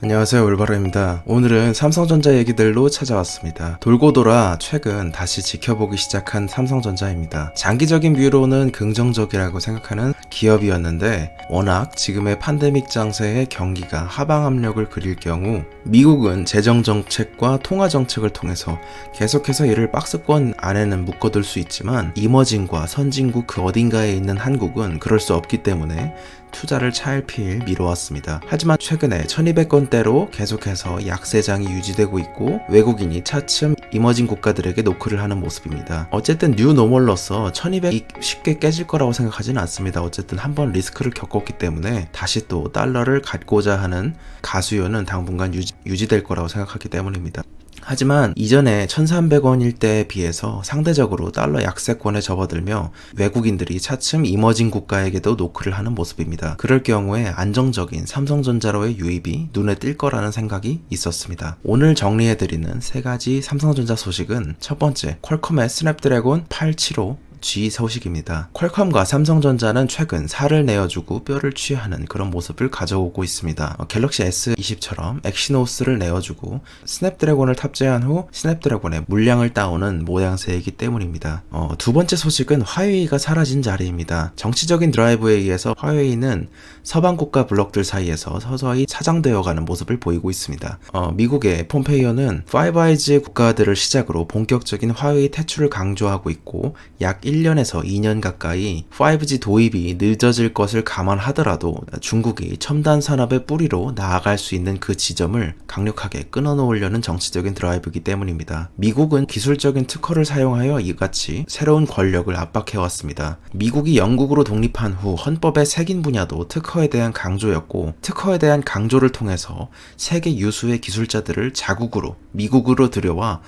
안녕하세요, 올바로입니다. 오늘은 삼성전자 얘기들로 찾아왔습니다. 돌고 돌아 최근 다시 지켜보기 시작한 삼성전자입니다. 장기적인 뷰로는 긍정적이라고 생각하는 기업이었는데 워낙 지금의 팬데믹 장세에 경기가 하방 압력을 그릴 경우 미국은 재정 정책과 통화 정책을 통해서 계속해서 이를 박스권 안에는 묶어둘 수 있지만 이머징과 선진국 그 어딘가에 있는 한국은 그럴 수 없기 때문에 투자를 차일피일 미뤄왔습니다. 하지만 최근에 1200건대로 계속해서 약세장이 유지되고 있고 외국인이 차츰 이머징 국가들에게 노크를 하는 모습입니다. 어쨌든 뉴노멀로서 1200이 쉽게 깨질 거라고 생각하지는 않습니다. 어쨌든 한번 리스크를 겪었기 때문에 다시 또 달러를 갖고자 하는 가수요는 당분간 유지될 거라고 생각하기 때문입니다. 하지만 이전에 1300원일 때에 비해서 상대적으로 달러 약세권에 접어들며 외국인들이 차츰 이머징 국가에게도 노크를 하는 모습입니다. 그럴 경우에 안정적인 삼성전자로의 유입이 눈에 띌 거라는 생각이 있었습니다. 오늘 정리해드리는 세 가지 삼성전자 소식은 첫 번째, 퀄컴의 스냅드래곤 875 G 소식입니다. 퀄컴과 삼성전자는 최근 살을 내어주고 뼈를 취하는 그런 모습을 가져오고 있습니다. 갤럭시 S20처럼 엑시노스를 내어주고 스냅드래곤을 탑재한 후 스냅드래곤의 물량을 따오는 모양새이기 때문입니다. 두 번째 소식은 화웨이가 사라진 자리입니다. 정치적인 드라이브에 의해서 화웨이는 서방 국가 블록들 사이에서 서서히 사장되어가는 모습을 보이고 있습니다. 미국의 폼페이오는 파이브 아이즈 국가들을 시작으로 본격적인 화웨이 퇴출을 강조하고 있고 약 1년에서 2년 가까이 5G 도입이 늦어질 것을 감안하더라도 중국이 첨단 산업의 뿌리로 나아갈 수 있는 그 지점을 강력하게 끊어놓으려는 정치적인 드라이브이기 때문입니다. 미국은 기술적인 특허를 사용하여 이같이 새로운 권력을 압박해왔습니다. 미국이 영국으로 독립한 후 헌법의 색인 분야도 특허에 대한 강조였고 특허에 대한 강조를 통해서 세계 유수의 기술자들을 자국으로 미국으로 들여와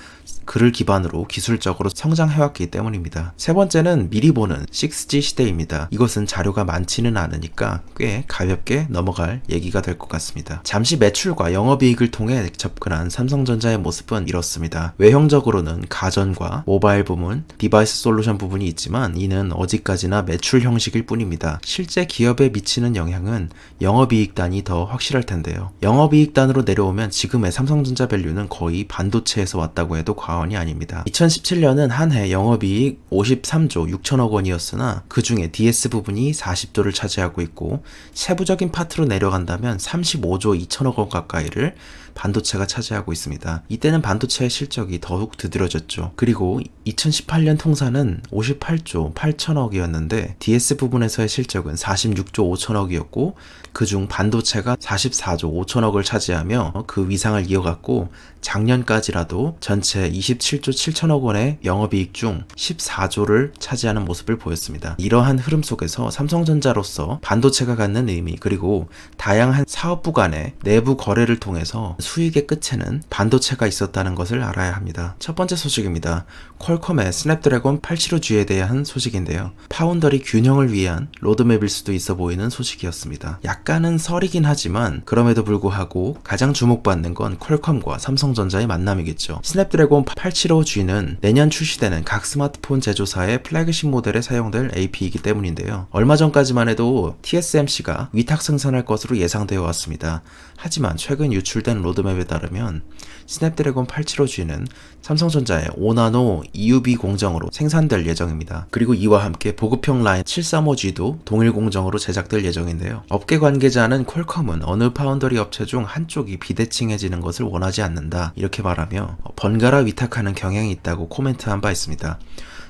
그를 기반으로 기술적으로 성장해왔기 때문입니다. 세 번째는 미리 보는 6G 시대입니다. 이것은 자료가 많지는 않으니까 꽤 가볍게 넘어갈 얘기가 될 것 같습니다. 잠시 매출과 영업이익을 통해 접근한 삼성전자의 모습은 이렇습니다. 외형적으로는 가전과 모바일 부문, 디바이스 솔루션 부분이 있지만 이는 어디까지나 매출 형식일 뿐입니다. 실제 기업에 미치는 영향은 영업이익단이 더 확실할 텐데요. 영업이익단으로 내려오면 지금의 삼성전자 밸류는 거의 반도체에서 왔다고 해도 과언이 아닙니다. 2017년은 한 해 영업이익 53조 6천억 원이었으나 그 중에 DS 부분이 40조를 차지하고 있고 세부적인 파트로 내려간다면 35조 2천억 원 가까이를 반도체가 차지하고 있습니다. 이때는 반도체의 실적이 더욱 두드러졌죠. 그리고 2018년 통사는 58조 8천억이었는데 DS 부분에서의 실적은 46조 5천억이었고 그중 반도체가 44조 5천억을 차지하며 그 위상을 이어갔고 작년까지라도 전체 27조 7천억 원의 영업이익 중 14조를 차지하는 모습을 보였습니다. 이러한 흐름 속에서 삼성전자로서 반도체가 갖는 의미 그리고 다양한 사업부 간의 내부 거래를 통해서 수익의 끝에는 반도체가 있었다는 것을 알아야 합니다. 첫 번째 소식입니다. 퀄컴의 스냅드래곤 875G에 대한 소식인데요. 파운더리 균형을 위한 로드맵일 수도 있어 보이는 소식이었습니다. 약간은 설이긴 하지만 그럼에도 불구하고 가장 주목받는 건 퀄컴과 삼성전자의 만남이겠죠. 스냅드래곤 875G는 내년 출시되는 각 스마트폰 제조사의 플래그십 모델에 사용될 AP이기 때문인데요. 얼마 전까지만 해도 TSMC가 위탁 생산할 것으로 예상되어 왔습니다. 하지만 최근 유출된 로드맵에 따르면 스냅드래곤 875G는 삼성전자의 5나노 EUV 공정으로 생산될 예정입니다. 그리고 이와 함께 보급형 라인 735G도 동일 공정으로 제작될 예정인데요. 업계 관계자는 퀄컴은 어느 파운더리 업체 중 한쪽이 비대칭해지는 것을 원하지 않는다 이렇게 말하며 번갈아 위탁하는 경향이 있다고 코멘트한 바 있습니다.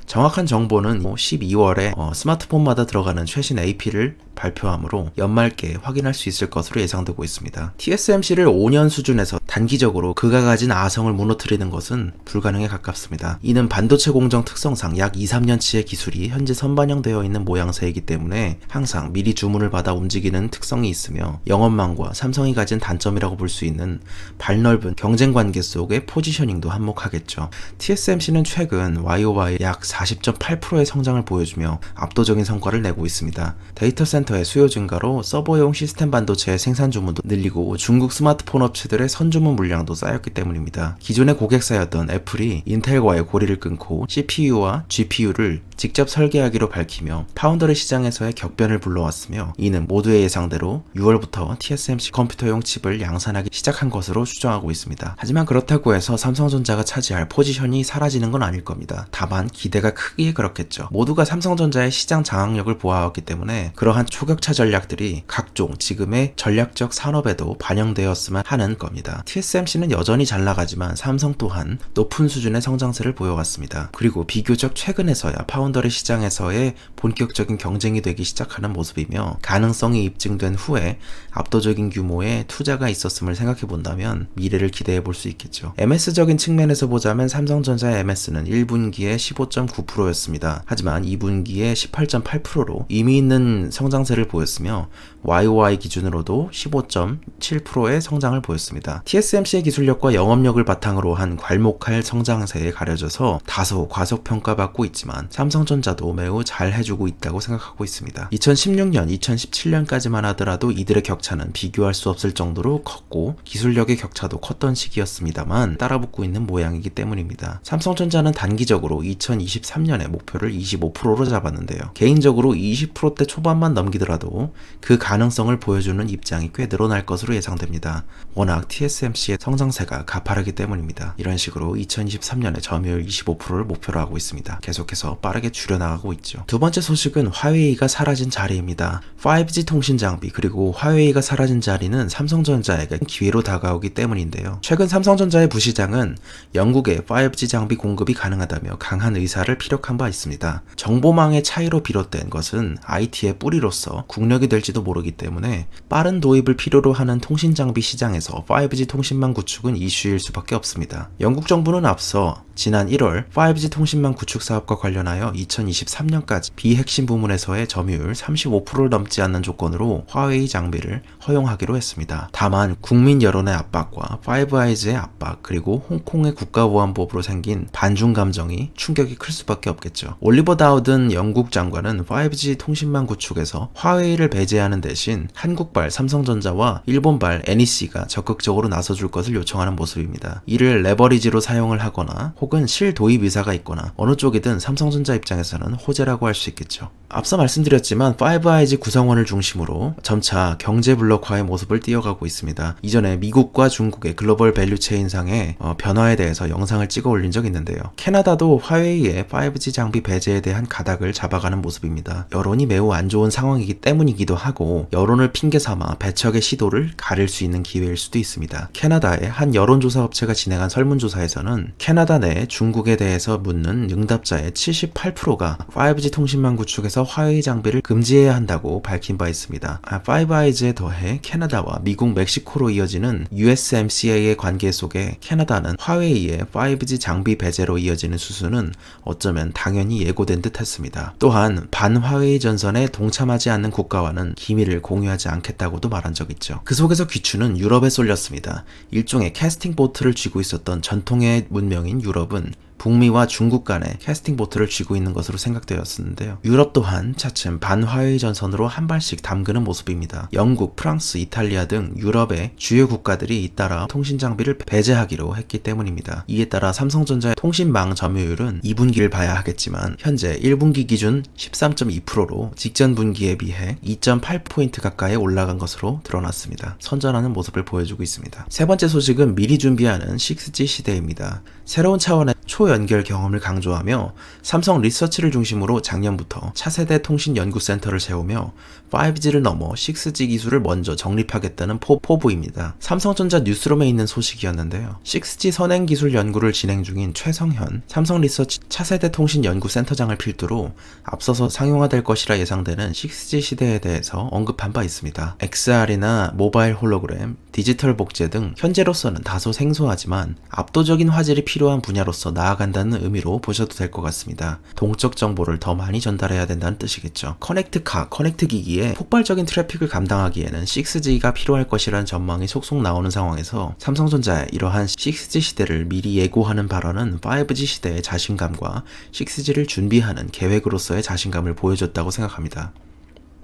정확한 정보는 12월에 스마트폰마다 들어가는 최신 AP를 발표하므로 연말께 확인할 수 있을 것으로 예상되고 있습니다. TSMC를 5년 수준에서 단기적으로 그가 가진 아성을 무너뜨리는 것은 불가능에 가깝습니다. 이는 반도체 공정 특성상 약 2-3년치의 기술이 현재 선반영되어 있는 모양새이기 때문에 항상 미리 주문을 받아 움직이는 특성이 있으며 영업망과 삼성이 가진 단점이라고 볼 수 있는 발넓은 경쟁 관계 속의 포지셔닝도 한몫하겠죠. TSMC는 최근 YOY 약 40.8%의 성장을 보여주며 압도적인 성과를 내고 있습니다. 데이터 센터의 수요 증가로 서버용 시스템 반도체의 생산 주문도 늘리고 중국 스마트폰 업체들의 선주문 물량도 쌓였기 때문입니다. 기존의 고객사였던 애플이 인텔과의 고리를 끊고 CPU와 GPU를 직접 설계하기로 밝히며 파운더리 시장에서의 격변을 불러왔으며, 이는 모두의 예상대로 6월부터 TSMC 컴퓨터용 칩을 양산하기 시작한 것으로 추정하고 있습니다. 하지만 그렇다고 해서 삼성전자가 차지할 포지션이 사라지는 건 아닐 겁니다. 다만 기대가 크기에 그렇겠죠. 모두가 삼성전자의 시장 장악력을 보아왔기 때문에 그러한 초격차 전략들이 각종 지금의 전략적 산업에도 반영되었으면 하는 겁니다. TSMC는 여전히 잘 나가지만 삼성 또한 높은 수준의 성장세를 보여왔습니다. 그리고 비교적 최근에서야 파운더리 시장에서의 본격적인 경쟁이 되기 시작하는 모습이며, 가능성이 입증된 후에 압도적인 규모의 투자가 있었음을 생각해 본다면 미래를 기대해 볼 수 있겠죠. MS적인 측면에서 보자면 삼성전자의 MS는 1분기에 15.9%였습니다. 하지만 2분기에 18.8%로 의미 있는 성장세를 보였으며 YOY 기준으로도 15.7%의 성장을 보였습니다. TSMC의 기술력과 영업력을 바탕으로 한 괄목할 성장세에 가려져서 다소 과소평가받고 있지만 삼성전자도 매우 잘 해주고 있다고 생각하고 있습니다. 2016년, 2017년까지만 하더라도 이들의 격차는 비교할 수 없을 정도로 컸고 기술력의 격차도 컸던 시기였습니다만 따라붙고 있는 모양이기 때문입니다. 삼성전자는 단기적으로 2023년의 목표를 25%로 잡았는데요. 개인적으로 20%대 초반만 넘기더라도 그 가능성을 보여주는 입장이 꽤 늘어날 것으로 예상됩니다. 워낙 TSMC의 성장세가 가파르기 때문입니다. 이런 식으로 2023년에 점유율 25%를 목표로 하고 있습니다. 계속해서 빠르게 줄여나가고 있죠. 두 번째 소식은 화웨이가 사라진 자리입니다. 5G 통신 장비 그리고 화웨이가 사라진 자리는 삼성전자에게 기회로 다가오기 때문인데요. 최근 삼성전자의 부시장은 영국에 5G 장비 공급이 가능하다며 강한 의사를 피력한 바 있습니다. 정보망의 차이로 비롯된 것은 IT의 뿌리로서 국력이 될지도 모르기 때문에 빠른 도입을 필요로 하는 통신 장비 시장에서 5G 통신망 구축은 이슈일 수밖에 없습니다. 영국 정부는 앞서 지난 1월 5G 통신망 구축 사업과 관련하여 2023년까지 비핵심 부문에서의 점유율 35%를 넘지 않는 조건으로 화웨이 장비를 허용하기로 했습니다. 다만 국민 여론의 압박과 5아이즈의 압박, 그리고 홍콩의 국가보안법으로 생긴 반중 감정이 충격이 클 수밖에 없겠죠. 올리버 다우든 영국 장관은 5G 통신망 구축에서 화웨이를 배제하는 대신 한국발 삼성전자와 일본발 NEC가 적극적으로 나서줄 것을 요청하는 모습입니다. 이를 레버리지로 사용을 하거나 혹은 실도입 의사가 있거나 어느 쪽이든 삼성전자 입장에서는 호재라고 할 수 있겠죠. 앞서 말씀드렸지만 5아이즈 구성원을 중심으로 점차 경제 블록화의 모습을 띄어가고 있습니다. 이전에 미국과 중국의 글로벌 밸류체인상의 변화에 대해서 영상을 찍어 올린 적이 있는데요. 캐나다도 화웨이의 5G 장비 배제에 대한 가닥을 잡아가는 모습입니다. 여론이 매우 안 좋은 상황이기 때문이기도 하고 여론을 핑계 삼아 배척의 시도를 가릴 수 있는 기회일 수도 있습니다. 캐나다의 한 여론조사 업체가 진행한 설문조사에서는 캐나다 내 중국에 대해서 묻는 응답자의 78%가 5G 통신망 구축에서 화웨이 장비를 금지해야 한다고 밝힌 바 있습니다. 5아이즈에 더해 캐나다와 미국, 멕시코로 이어지는 USMCA의 관계 속에 캐나다는 화웨이의 5G 장비 배제로 이어지는 수순은 어쩌면 당연히 예고된 듯 했습니다. 또한 반화웨이 전선에 동참하지 않는 국가와는 기밀을 공유하지 않겠다고도 말한 적 있죠. 그 속에서 귀추는 유럽에 쏠렸습니다. 일종의 캐스팅 보트를 쥐고 있었던 전통의 문명인 유럽은 북미와 중국 간에 캐스팅 보트를 쥐고 있는 것으로 생각되었었는데요. 유럽 또한 차츰 반화웨이 전선으로 한 발씩 담그는 모습입니다. 영국, 프랑스, 이탈리아 등 유럽의 주요 국가들이 잇따라 통신 장비를 배제하기로 했기 때문입니다. 이에 따라 삼성전자의 통신망 점유율은 2분기를 봐야 하겠지만 현재 1분기 기준 13.2%로 직전 분기에 비해 2.8포인트 가까이 올라간 것으로 드러났습니다. 선전하는 모습을 보여주고 있습니다. 세 번째 소식은 미리 준비하는 6G 시대입니다. 새로운 차원의 초연결 경험을 강조하며 삼성 리서치를 중심으로 작년부터 차세대 통신연구센터를 세우며 5G를 넘어 6G 기술을 먼저 정립하겠다는 포부입니다. 삼성전자 뉴스룸에 있는 소식이었는데요. 6G 선행 기술 연구를 진행 중인 최성현 삼성 리서치 차세대 통신연구센터장을 필두로 앞서서 상용화될 것이라 예상되는 6G 시대에 대해서 언급한 바 있습니다. XR이나 모바일 홀로그램, 디지털 복제 등 현재로서는 다소 생소하지만 압도적인 화질이 필요한 분야로서는 나아간다는 의미로 보셔도 될 것 같습니다. 동적 정보를 더 많이 전달해야 된다는 뜻이겠죠. 커넥트 기기에 폭발적인 트래픽을 감당하기에는 6G가 필요할 것이라는 전망이 속속 나오는 상황에서 삼성전자의 이러한 6G 시대를 미리 예고하는 발언은 5G 시대의 자신감과 6G를 준비하는 계획으로서의 자신감을 보여줬다고 생각합니다.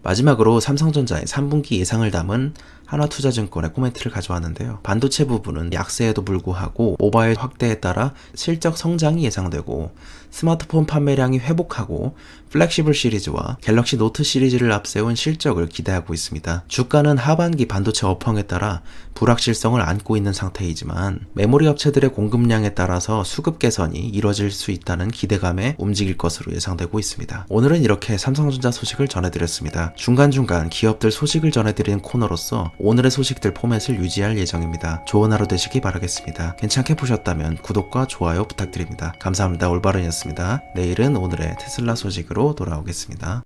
마지막으로 삼성전자의 3분기 예상을 담은 하나투자증권의 코멘트를 가져왔는데요. 반도체 부분은 약세에도 불구하고 모바일 확대에 따라 실적 성장이 예상되고 스마트폰 판매량이 회복하고 플렉시블 시리즈와 갤럭시 노트 시리즈를 앞세운 실적을 기대하고 있습니다. 주가는 하반기 반도체 업황에 따라 불확실성을 안고 있는 상태이지만 메모리 업체들의 공급량에 따라서 수급 개선이 이뤄질 수 있다는 기대감에 움직일 것으로 예상되고 있습니다. 오늘은 이렇게 삼성전자 소식을 전해드렸습니다. 중간중간 기업들 소식을 전해드리는 코너로서 오늘의 소식들 포맷을 유지할 예정입니다. 좋은 하루 되시기 바라겠습니다. 괜찮게 보셨다면 구독과 좋아요 부탁드립니다. 감사합니다. 올바른이었습니다. 내일은 오늘의 테슬라 소식으로 돌아오겠습니다.